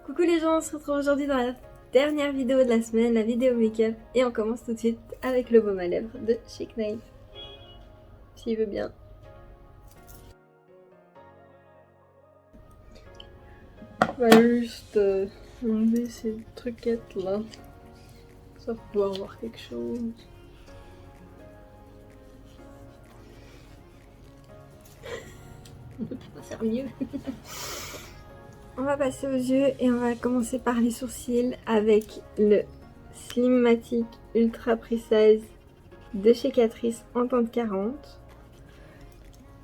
Coucou les gens, on se retrouve aujourd'hui dans la dernière vidéo de la semaine, la vidéo make-up, et on commence tout de suite avec le baume à lèvres de Chic Knife, s'il veut bien. On va juste enlever ces truquettes là, ça va pouvoir voir quelque chose. On peut pas faire mieux. On va passer aux yeux et on va commencer par les sourcils avec le Slimmatic Ultra Precise de chez Catrice en teinte 40.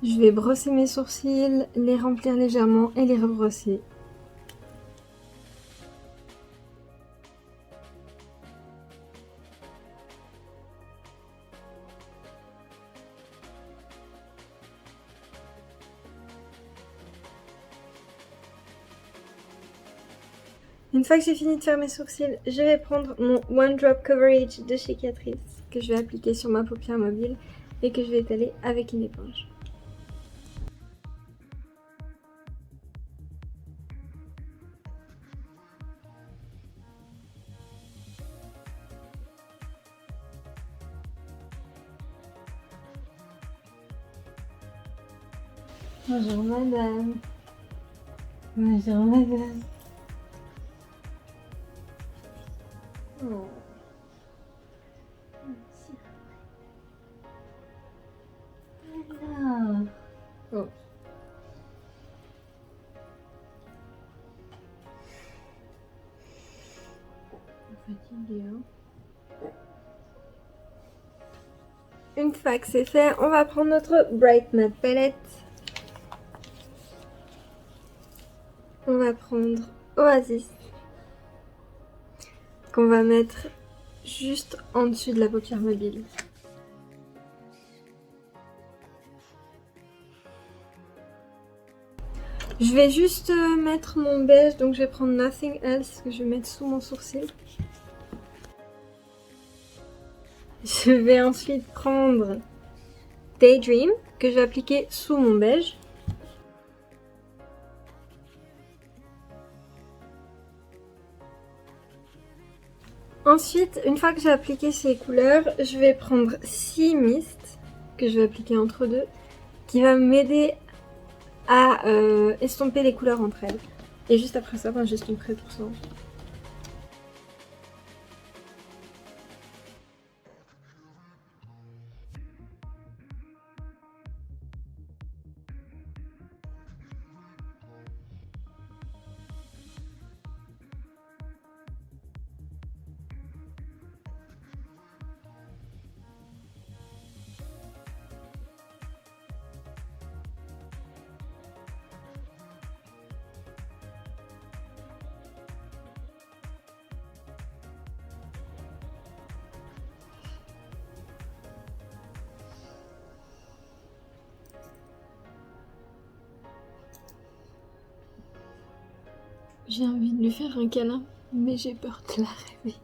Je vais brosser mes sourcils, les remplir légèrement et les rebrosser. Une fois que j'ai fini de faire mes sourcils, je vais prendre mon One Drop Coverage de chez Catrice que je vais appliquer sur ma paupière mobile et que je vais étaler avec une éponge. Bonjour madame. Bonjour madame. Oh. Alors. Oh. Fatiguée, hein. Une fois que c'est fait, on va prendre notre Bright Matte Palette. On va prendre Oasis, qu'on va mettre juste en dessus de la paupière mobile. Je vais juste mettre mon beige, donc je vais prendre Nothing Else que je vais mettre sous mon sourcil. Je vais ensuite prendre Daydream que je vais appliquer sous mon beige. Ensuite, une fois que j'ai appliqué ces couleurs, je vais prendre Sea Mist que je vais appliquer entre deux, qui va m'aider à estomper les couleurs entre elles. Et juste après ça, j'estomperai tout ça. J'ai envie de lui faire un câlin, mais j'ai peur de la réveiller.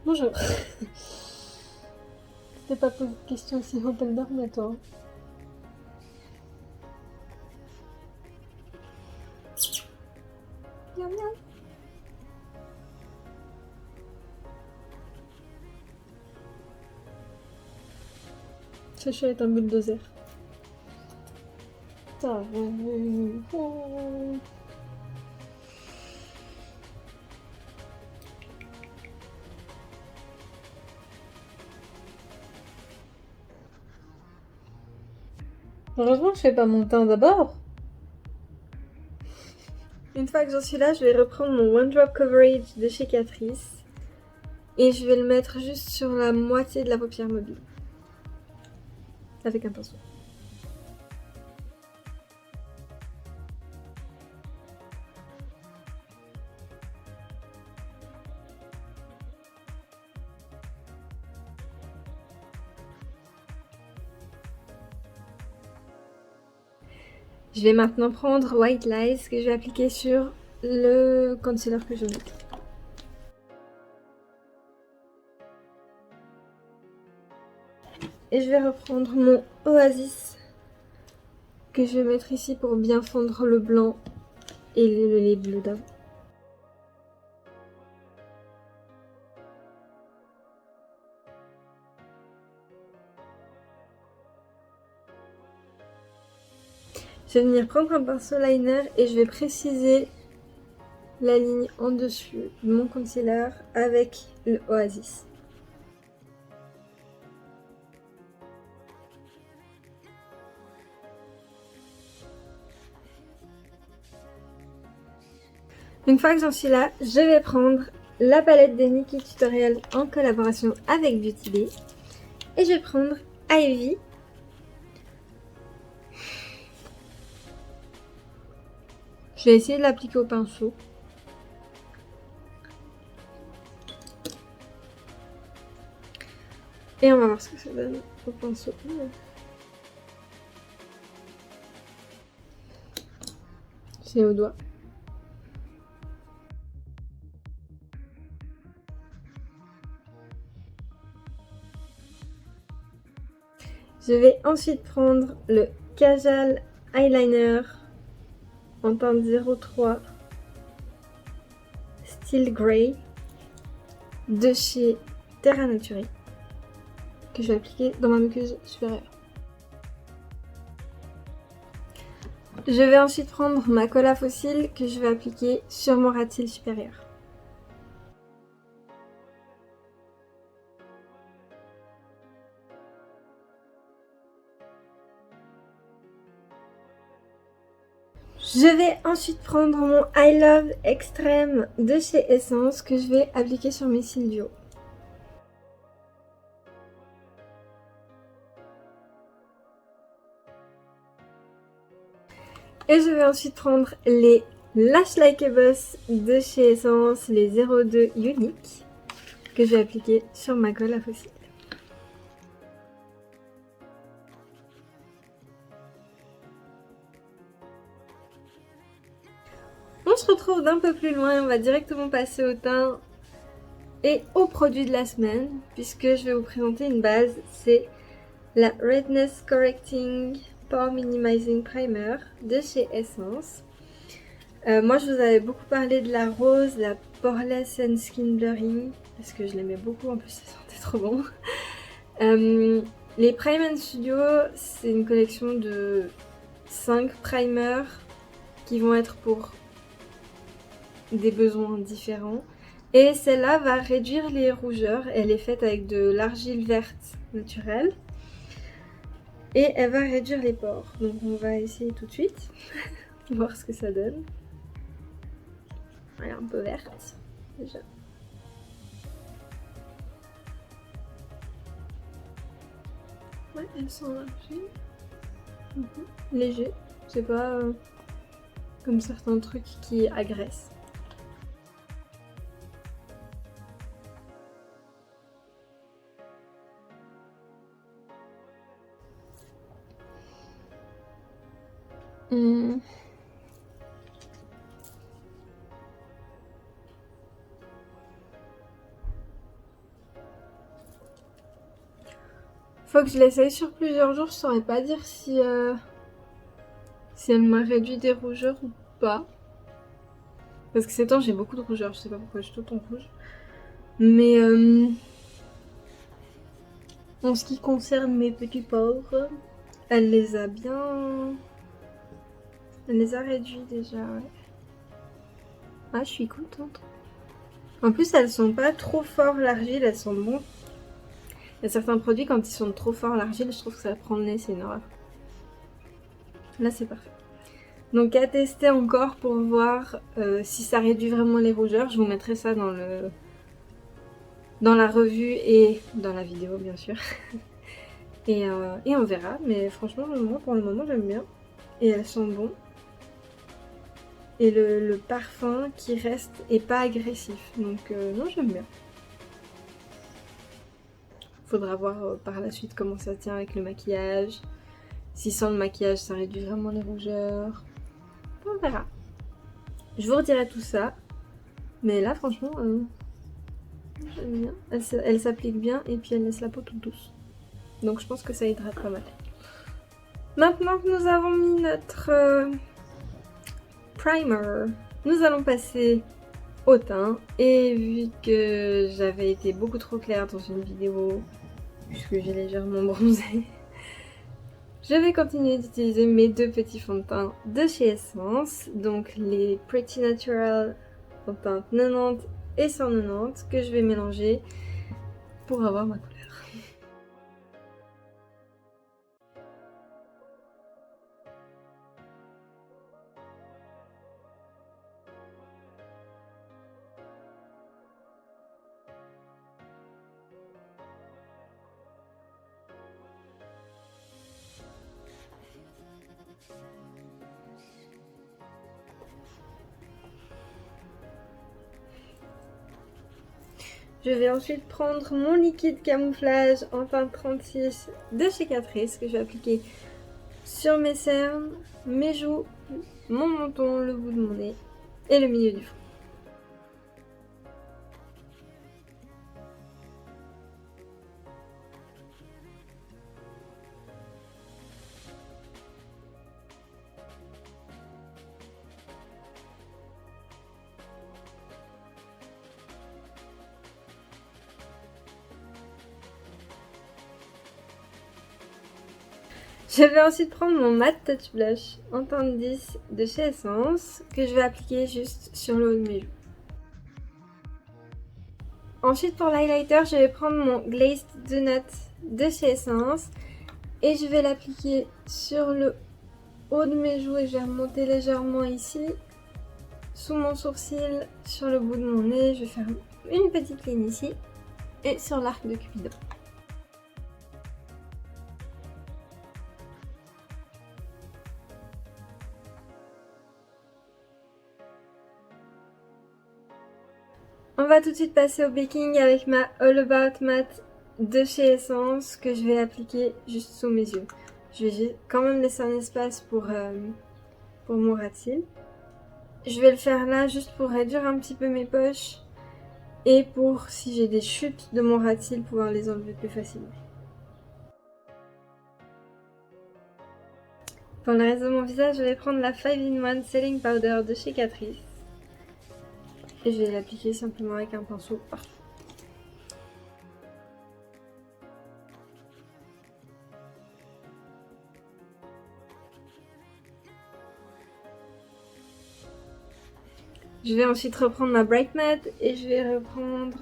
Bonjour. C'était pas posé de question si Open Door, mais toi. Miaou miaou. Chacha est un bulldozer. Ça va. Oh. Heureusement que je fais pas mon teint d'abord. Une fois que j'en suis là, je vais reprendre mon One Drop Coverage de chez Catrice et je vais le mettre juste sur la moitié de la paupière mobile avec un pinceau. Je vais maintenant prendre White Lies que je vais appliquer sur le concealer que je mets. Et je vais reprendre mon Oasis que je vais mettre ici pour bien fondre le blanc et les bleus d'avant. Je vais venir prendre un pinceau liner et je vais préciser la ligne en dessus de mon concealer avec le Oasis. Une fois que j'en suis là, je vais prendre la palette des Nikkie Tutorial en collaboration avec Beauty Bay. Et je vais prendre Ivy. Je vais essayer de l'appliquer au pinceau. Et on va voir ce que ça donne au pinceau. C'est au doigt. Je vais ensuite prendre le Kajal Eyeliner en teinte 03 Steel Grey de chez Terra Nature que je vais appliquer dans ma muqueuse supérieure. Je vais ensuite prendre ma colle à fossiles que je vais appliquer sur mon ras de cils supérieur. Je vais ensuite prendre mon I Love Extreme de chez Essence que je vais appliquer sur mes cils du haut. Et je vais ensuite prendre les Lash Like a Boss de chez Essence, les 02 Unique, que je vais appliquer sur ma colle à fossiles. On se retrouve d'un peu plus loin, on va directement passer au teint et au produit de la semaine, puisque je vais vous présenter une base, c'est la Redness Correcting Pore Minimizing Primer de chez Essence. Moi je vous avais beaucoup parlé de la rose, la Poreless and Skin Blurring, parce que je l'aimais beaucoup, en plus ça sentait trop bon. Les Prime Studio, c'est une collection de 5 primers qui vont être pour des besoins différents. Et celle-là va réduire les rougeurs, elle est faite avec de l'argile verte naturelle. Et elle va réduire les pores. Donc on va essayer tout de suite, voir ce que ça donne. Elle est un peu verte déjà. Ouais, elle sent l'argile. Léger, c'est pas comme certains trucs qui agressent. Faut que je l'essaye sur plusieurs jours, je saurais pas dire si elle m'a réduit des rougeurs ou pas. Parce que ces temps j'ai beaucoup de rougeurs, je sais pas pourquoi je suis tout en rouge. Mais en ce qui concerne mes petits pores, elle les a bien... Elle les a réduits déjà, ouais. Ah, je suis contente. En plus, elles sont pas trop fort l'argile, elles sont bonnes. Il y a certains produits, quand ils sont trop forts l'argile, je trouve que ça prend le nez, c'est une horreur. Là, c'est parfait. Donc, à tester encore pour voir si ça réduit vraiment les rougeurs. Je vous mettrai ça dans la revue et dans la vidéo, bien sûr. et on verra. Mais franchement, moi, pour le moment, j'aime bien. Et elles sont bonnes. Et le parfum qui reste est pas agressif. Donc, non, j'aime bien. Faudra voir par la suite comment ça tient avec le maquillage. si sans le maquillage ça réduit vraiment les rougeurs. On verra. Je vous redirai tout ça. Mais là franchement, j'aime bien. Elle s'applique bien et puis elle laisse la peau toute douce. Donc je pense que ça hydrate pas mal. Maintenant que nous avons mis notre primer, nous allons passer au teint. Et vu que j'avais été beaucoup trop claire dans une vidéo, puisque j'ai légèrement bronzé, je vais continuer d'utiliser mes deux petits fonds de teint de chez Essence. Donc les Pretty Natural en teinte 90 et 190 que je vais mélanger pour avoir ma couleur. Je vais ensuite prendre mon liquide camouflage en teinte 36 de chez Catrice que je vais appliquer sur mes cernes, mes joues, mon menton, le bout de mon nez et le milieu du front. Je vais ensuite prendre mon Matte Touch Blush en teinte 10 de chez Essence que je vais appliquer juste sur le haut de mes joues. Ensuite pour l'highlighter, je vais prendre mon Glazed Donut de chez Essence et je vais l'appliquer sur le haut de mes joues et je vais remonter légèrement ici, sous mon sourcil, sur le bout de mon nez. Je vais faire une petite ligne ici et sur l'arc de Cupidon. On va tout de suite passer au baking avec ma All About Matte de chez Essence que je vais appliquer juste sous mes yeux. Je vais quand même laisser un espace pour mon ras de cils. Je vais le faire là juste pour réduire un petit peu mes poches et pour, si j'ai des chutes de mon ras de cils, pouvoir les enlever plus facilement. Pour le reste de mon visage, je vais prendre la 5-in-1 Setting Powder de chez Catrice. Et je vais l'appliquer simplement avec un pinceau partout. Je vais ensuite reprendre ma Bright Matte et je vais reprendre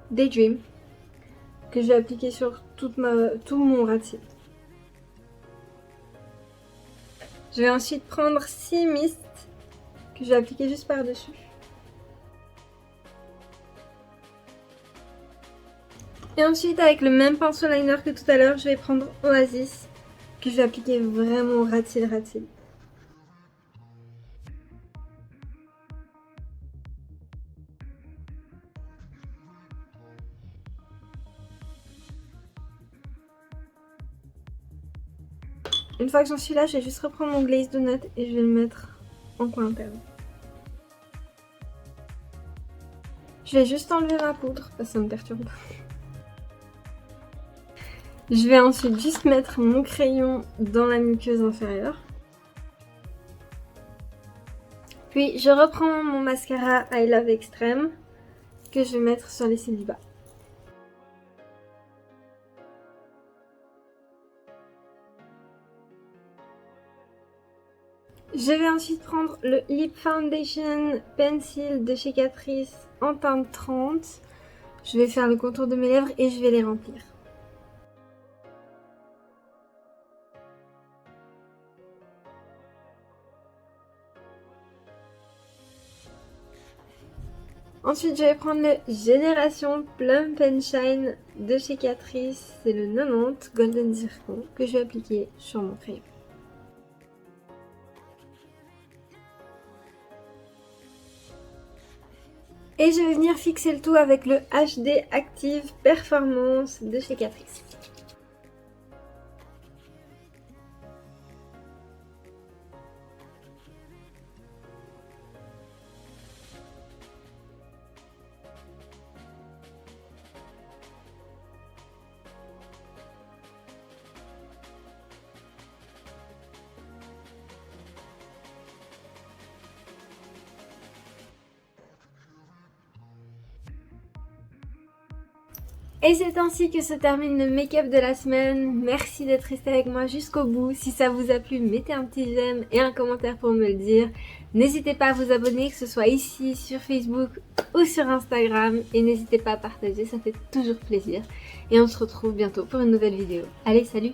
Daydream que je vais appliquer sur tout mon ras de cils. Je vais ensuite prendre Sea Mist que je vais appliquer juste par-dessus. Et ensuite avec le même pinceau liner que tout à l'heure, je vais prendre Oasis que je vais appliquer vraiment au ras de cils. Une fois que j'en suis là, je vais juste reprendre mon Glazed Donut et je vais le mettre en coin interne. Je vais juste enlever ma poudre parce que ça me perturbe. Je vais ensuite juste mettre mon crayon dans la muqueuse inférieure. Puis je reprends mon mascara I Love Extreme que je vais mettre sur les cils du bas. Je vais ensuite prendre le Lip Foundation Pencil de chez Catrice en teinte 30. Je vais faire le contour de mes lèvres et je vais les remplir. Ensuite, je vais prendre le Génération Plump and Shine de chez Catrice. C'est le 90 Golden Zircon que je vais appliquer sur mon crayon. Et je vais venir fixer le tout avec le HD Active Performance de chez Catrice. Et c'est ainsi que se termine le make-up de la semaine. Merci d'être resté avec moi jusqu'au bout. Si ça vous a plu, mettez un petit j'aime et un commentaire pour me le dire. N'hésitez pas à vous abonner, que ce soit ici, sur Facebook ou sur Instagram. Et n'hésitez pas à partager, ça fait toujours plaisir. Et on se retrouve bientôt pour une nouvelle vidéo. Allez, salut!